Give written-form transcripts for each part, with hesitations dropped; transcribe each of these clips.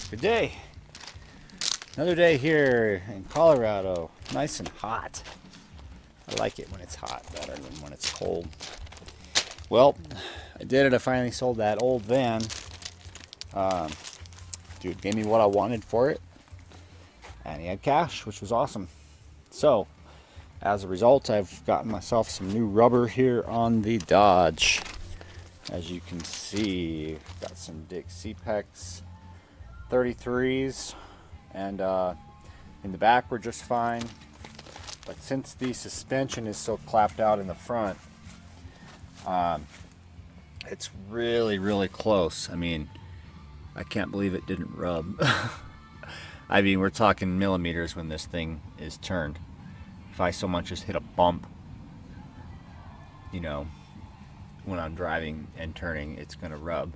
Good day. Another day here in Colorado. Nice and hot. I like it when it's hot better than when it's cold. Well, I did it. I finally sold that old van. Dude gave me what I wanted for it. And he had cash, which was awesome. So, as a result, I've gotten myself some new rubber here on the Dodge. As you can see, got some Dick C-Pex 33s, and in the back we're just fine. But since the suspension is so clapped out in the front, it's really close. I mean, I can't believe it didn't rub. I mean, we're talking millimeters when this thing is turned. If I so much as hit a bump, you know, when I'm driving and turning, it's gonna rub.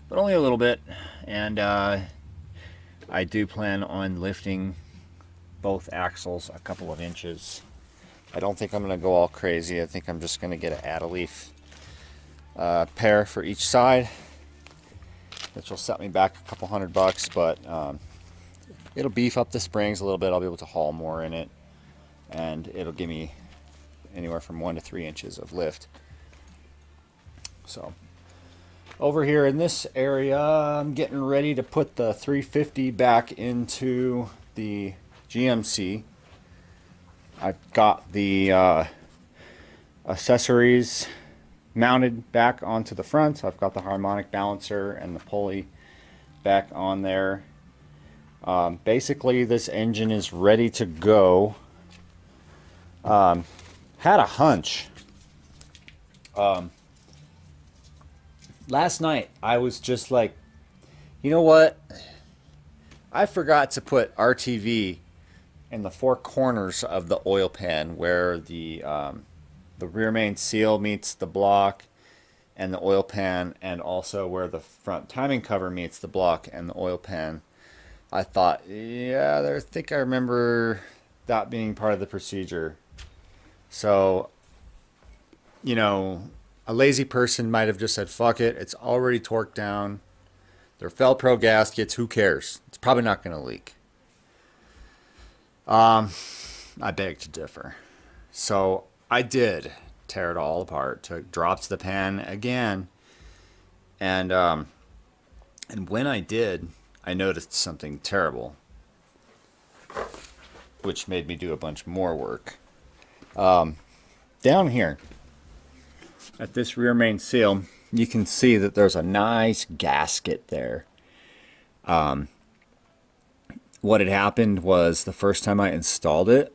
But only a little bit. And I do plan on lifting both axles a couple of inches. I don't think I'm gonna go all crazy. I think I'm just gonna get an add-a-leaf pair for each side, which will set me back a couple $100, but it'll beef up the springs a little bit. I'll be able to haul more in it, and it'll give me anywhere from 1 to 3 inches of lift. So over here in this area, I'm getting ready to put the 350 back into the GMC. I've got the accessories mounted back onto the front. I've got the harmonic balancer and the pulley back on there. Basically, this engine is ready to go. Had a hunch. Last night I was just like, you know what? I forgot to put RTV in the 4 corners of the oil pan where the rear main seal meets the block and the oil pan, and also where the front timing cover meets the block and the oil pan. I thought, yeah, I think I remember that being part of the procedure. So, you know, a lazy person might have just said, fuck it, it's already torqued down. They're Velcro gaskets, who cares? It's probably not going to leak. I beg to differ. So I did tear it all apart, dropped the pan again. And when I did, I noticed something terrible, which made me do a bunch more work. Down here at this rear main seal, you can see that there's a nice gasket there. What had happened was, the first time I installed it,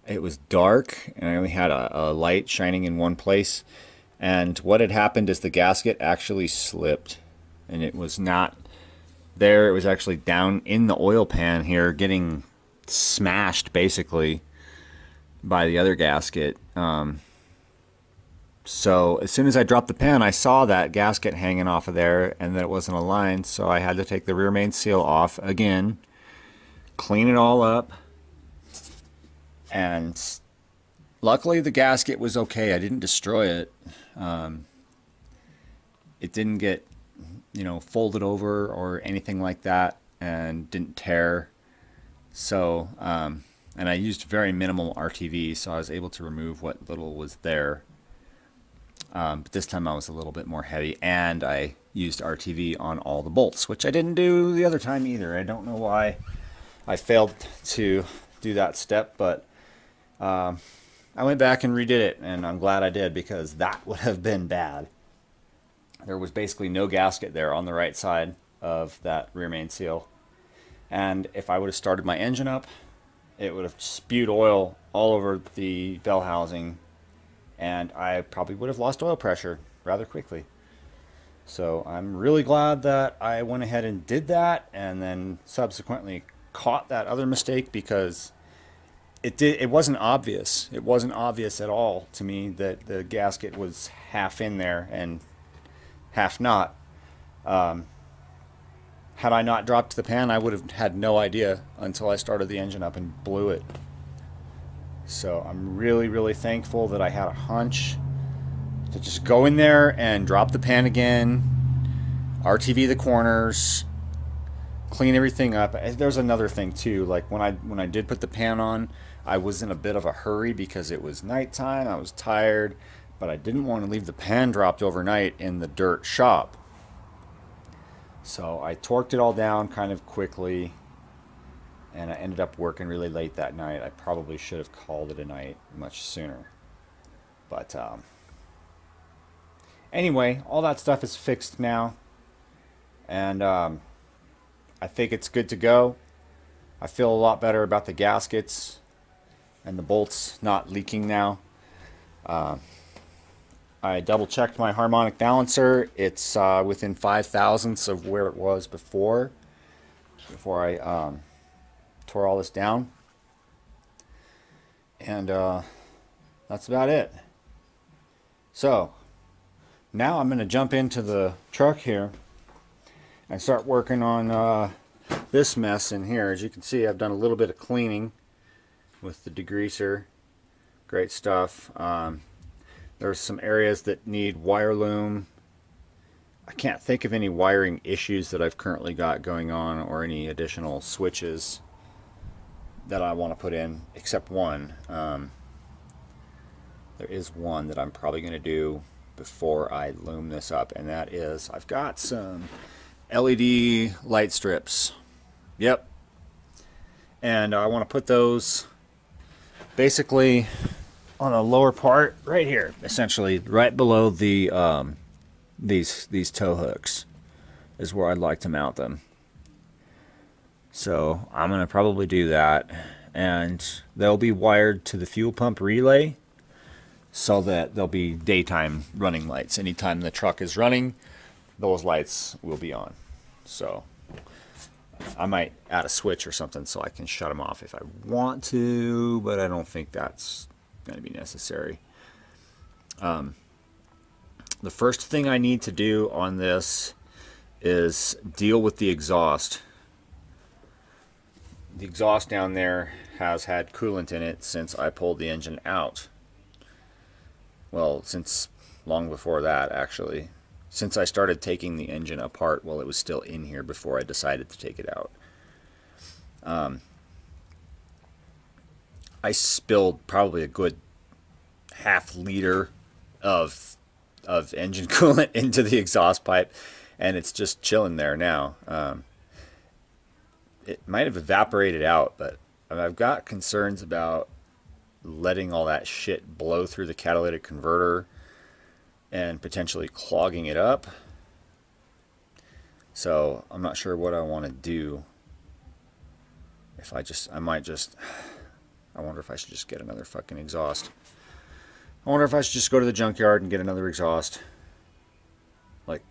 it was dark and I only had a light shining in one place, and what had happened is the gasket actually slipped, and it was not there. It was actually down in the oil pan here, getting smashed basically by the other gasket. So as soon as I dropped the pan, I saw that gasket hanging off of there and that it wasn't aligned, so I had to take the rear main seal off again, clean it all up, and luckily the gasket was okay. I didn't destroy it. It didn't get, you know, folded over or anything like that, and didn't tear. So and I used very minimal RTV, so I was able to remove what little was there. But this time I was a little bit more heavy, and I used RTV on all the bolts, which I didn't do the other time either. I don't know why I failed to do that step, but I went back and redid it, and I'm glad I did, because that would have been bad. There was basically no gasket there on the right side of that rear main seal, and if I would have started my engine up, it would have spewed oil all over the bell housing, and I probably would have lost oil pressure rather quickly. So I'm really glad that I went ahead and did that, and then subsequently caught that other mistake, because it wasn't obvious. It wasn't obvious at all to me that the gasket was half in there and half not. Had I not dropped the pan, I would have had no idea until I started the engine up and blew it. So I'm really thankful that I had a hunch to just go in there and drop the pan again, RTV the corners, clean everything up. There's another thing too. Like when I did put the pan on, I was in a bit of a hurry because it was nighttime. I was tired, but I didn't want to leave the pan dropped overnight in the dirt shop. So I torqued it all down kind of quickly, and I ended up working really late that night. I probably should have called it a night much sooner. But anyway, all that stuff is fixed now, and I think it's good to go. I feel a lot better about the gaskets and the bolts not leaking now. I double checked my harmonic balancer. It's within 5 thousandths of where it was before I tore all this down. And that's about it. So now I'm going to jump into the truck here and start working on this mess in here. As you can see, I've done a little bit of cleaning with the degreaser. Great stuff. There's some areas that need wire loom. I can't think of any wiring issues that I've currently got going on, or any additional switches that I want to put in, except one. There is one that I'm probably going to do before I loom this up, and that is, I've got some LED light strips. Yep. And I want to put those basically on a lower part right here, essentially right below the these tow hooks is where I'd like to mount them. So I'm gonna probably do that, and they'll be wired to the fuel pump relay so that there'll be daytime running lights. Anytime the truck is running, those lights will be on. So I might add a switch or something so I can shut them off if I want to, but I don't think that's going to be necessary. The first thing I need to do on this is deal with the exhaust. The exhaust down there has had coolant in it since I pulled the engine out. Well, since long before that, actually. Since I started taking the engine apart while it was still in here before I decided to take it out. I spilled probably a good half-liter of engine coolant into the exhaust pipe, and it's just chilling there now. It might have evaporated out, but I've got concerns about letting all that shit blow through the catalytic converter and potentially clogging it up. So I'm not sure what I want to do. I wonder if I should just get another fucking exhaust. I wonder if I should just go to the junkyard and get another exhaust. Like,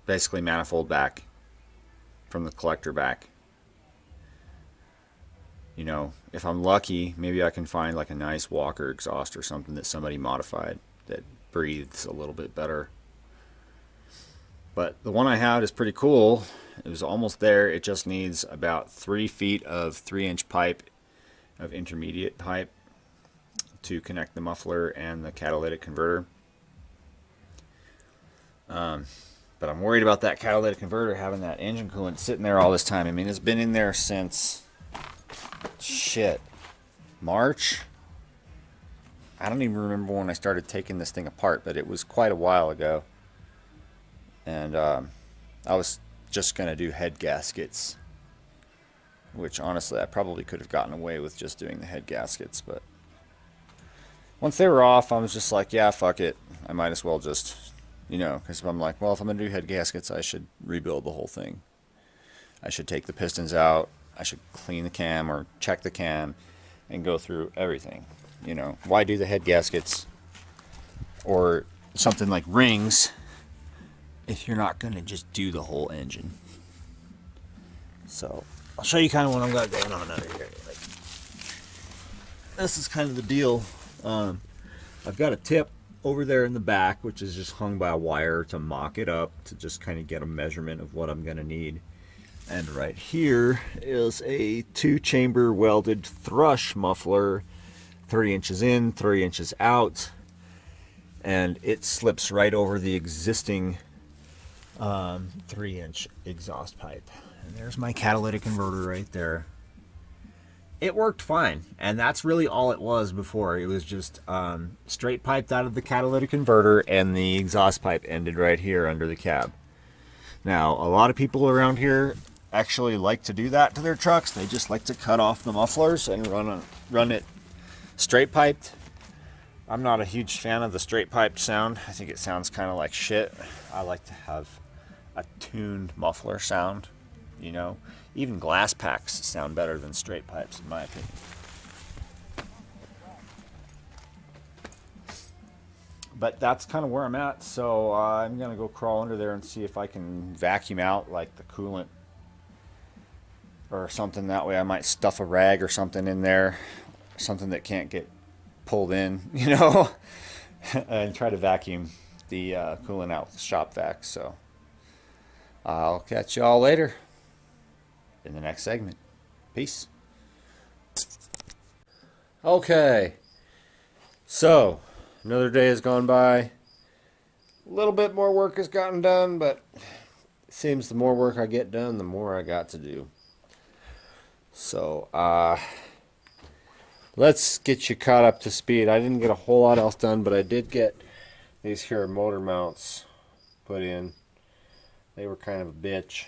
basically manifold back from the collector back. You know, if I'm lucky, maybe I can find like a nice Walker exhaust or something that somebody modified that breathes a little bit better. But the one I had is pretty cool. It was almost there. It just needs about 3 feet of 3-inch pipe, of intermediate pipe, to connect the muffler and the catalytic converter. But I'm worried about that catalytic converter having that engine coolant sitting there all this time. I mean, it's been in there since shit, March. I don't even remember when I started taking this thing apart, but it was quite a while ago. And I was just gonna do head gaskets, which honestly I probably could have gotten away with just doing the head gaskets, but once they were off, I was just like, yeah, fuck it. I might as well just, you know, because I'm like, well, if I'm going to do head gaskets, I should rebuild the whole thing. I should take the pistons out. I should clean the cam or check the cam and go through everything. You know, why do the head gaskets or something like rings if you're not going to just do the whole engine? So I'll show you kind of what I've got going on out here. Like, this is kind of the deal. I've got a tip over there in the back, which is just hung by a wire to mock it up, to just kind of get a measurement of what I'm going to need. And right here is a 2-chamber welded thrush muffler, 30 inches in, 30 inches out, and it slips right over the existing 3-inch exhaust pipe. And there's my catalytic converter right there. It worked fine, and that's really all it was before. It was just straight piped out of the catalytic converter, and the exhaust pipe ended right here under the cab. Now, a lot of people around here actually like to do that to their trucks. They just like to cut off the mufflers and run it straight piped. I'm not a huge fan of the straight piped sound. I think it sounds kind of like shit. I like to have a tuned muffler sound, you know. Even glass packs sound better than straight pipes, in my opinion. But that's kind of where I'm at, so I'm going to go crawl under there and see if I can vacuum out like the coolant or something. That way I might stuff a rag or something in there, something that can't get pulled in, you know, and try to vacuum the coolant out with the shop vac. So I'll catch y'all later in the next segment. Peace. Okay, so another day has gone by. A little bit more work has gotten done, but it seems the more work I get done, the more I got to do. So let's get you caught up to speed. I didn't get a whole lot else done, but I did get these here motor mounts put in. They were kind of a bitch,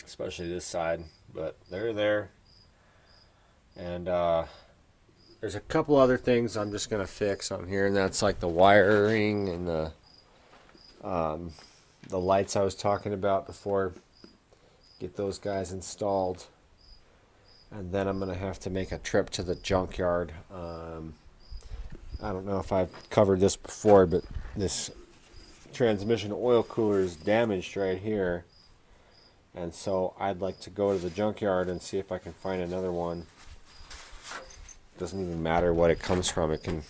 especially this side, but they're there. And there's a couple other things I'm just gonna fix on here, and that's like the wiring and the lights I was talking about before. Get those guys installed, and then I'm gonna have to make a trip to the junkyard. I don't know if I've covered this before, but this transmission oil cooler is damaged right here. And so I'd like to go to the junkyard and see if I can find another one. Doesn't even matter what it comes from. It can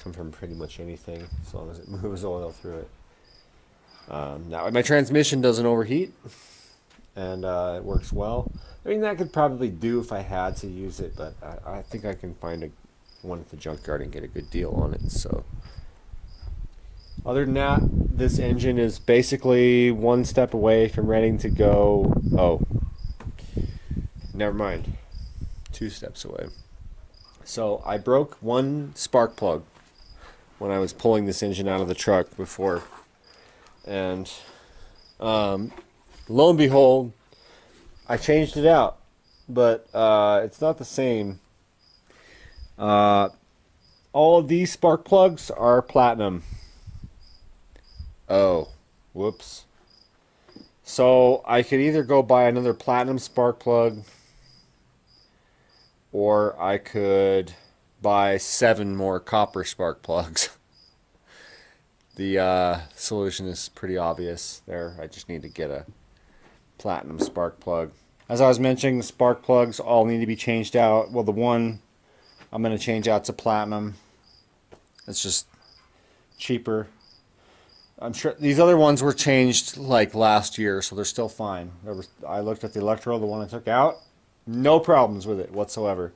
come from pretty much anything as long as it moves oil through it. Now my transmission doesn't overheat, and it works well. I mean, that could probably do if I had to use it, but I think I can find one at the junkyard and get a good deal on it. So other than that, this engine is basically one step away from ready to go. Oh, never mind. 2 steps away. So I broke one spark plug when I was pulling this engine out of the truck before. And lo and behold, I changed it out. But it's not the same. All of these spark plugs are platinum. Oh, whoops. So I could either go buy another platinum spark plug, or I could buy 7 more copper spark plugs. The solution is pretty obvious there. I just need to get a platinum spark plug. As I was mentioning, the spark plugs all need to be changed out. Well, the one I'm going to change out to platinum. It's just cheaper. I'm sure these other ones were changed like last year, so they're still fine. I looked at the electro, the one I took out, no problems with it whatsoever.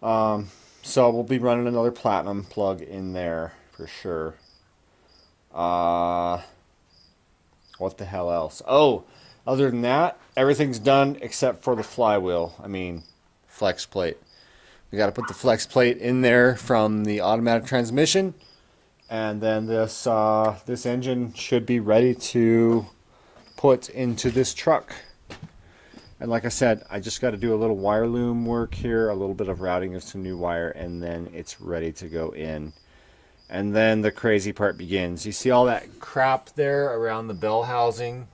So we'll be running another platinum plug in there for sure. What the hell else? Oh, other than that, everything's done except for the flywheel. I mean, flex plate. We got to put the flex plate in there from the automatic transmission. And then this engine should be ready to put into this truck. And like I said, I just got to do a little wire loom work here, a little bit of routing of some new wire, and then it's ready to go in. And then the crazy part begins. You see all that crap there around the bell housing?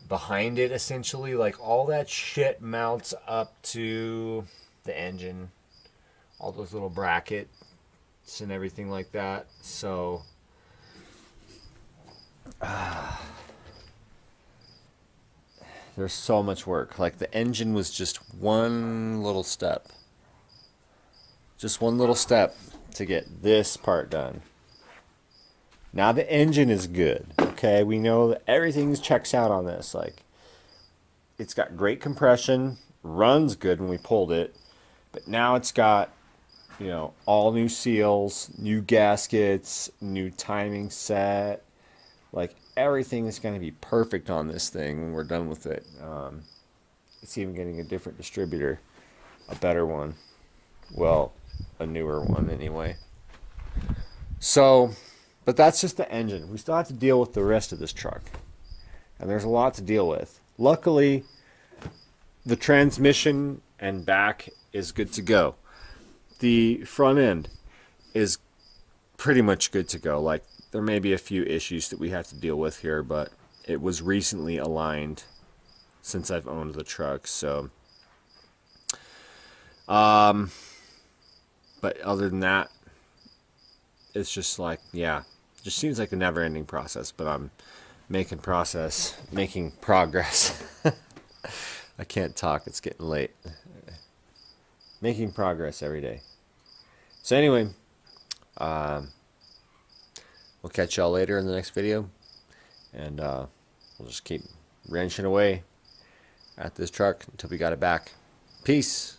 Behind it, essentially, like all that shit mounts up to the engine. All those little brackets and everything like that. So there's so much work. Like the engine was just one little step. Just one little step to get this part done. Now the engine is good. Okay, we know that everything checks out on this. Like, it's got great compression, runs good when we pulled it, but now it's got, you know, all new seals, new gaskets, new timing set, Like everything is going to be perfect on this thing when we're done with it. It's even getting a different distributor, a better one. Well, a newer one anyway. So, but that's just the engine. We still have to deal with the rest of this truck. And there's a lot to deal with. Luckily, the transmission and back is good to go. The front end is pretty much good to go. Like, there may be a few issues that we have to deal with here, but it was recently aligned since I've owned the truck. So, but other than that, it's just like, yeah, it just seems like a never-ending process, but I'm making progress. I can't talk, it's getting late. Making progress every day. So anyway, we'll catch y'all later in the next video, and we'll just keep wrenching away at this truck until we got it back. Peace.